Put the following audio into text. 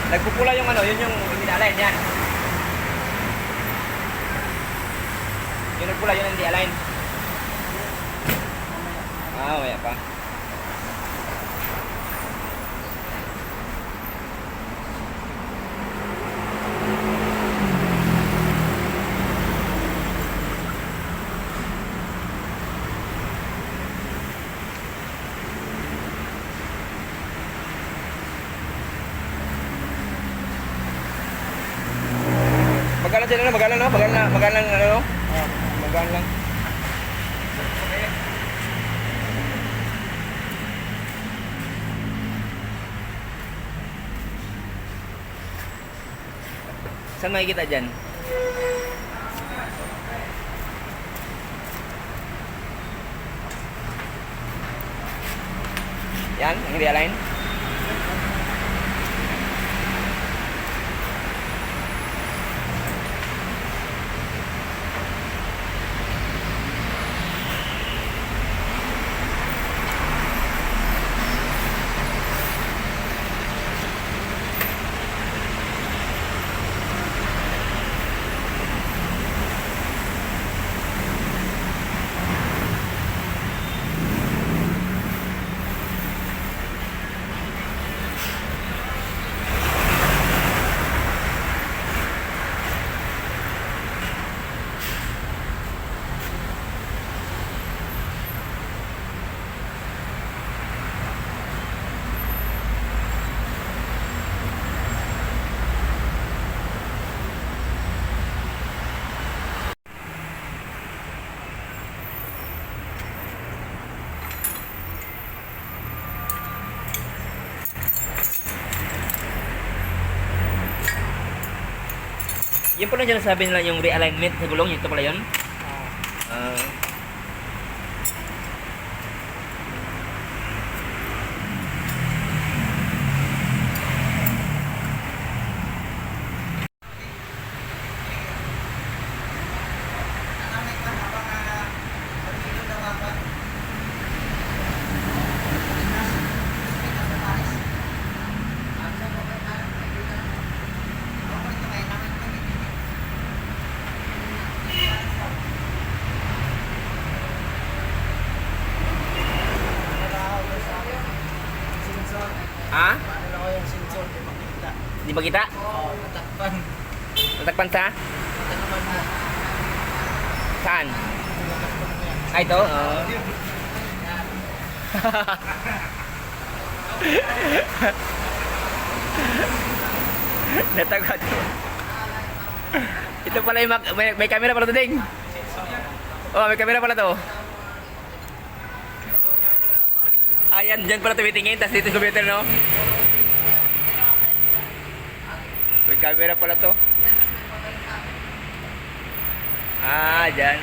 Nagpupula yung ano, yun yung hindi-align yan. Yung nagpula, yun ang hindi-align. Ah, maya pa. Magalan sila na, magalan na, magalan ano? Magalan lang. Saan makikita dyan? Yan, ang hindi align. Yung pala dyan sabi nila yung realignment sa gulong, ito pala yun? Ah. Ha? Paano ko yung sensor, di makita. Di ba kita? Oo, natakpan. Natakpan sa? Natakpan mo. Saan? Natakpan mo yan. Ah, ito? Oo. Natagad ko. Ito pala yung may camera pala to, Ding. Oh, may camera pala to. Ayan, dyan pala tumitingin, tapos dito yung computer, no? May camera pala to. Ah, dyan.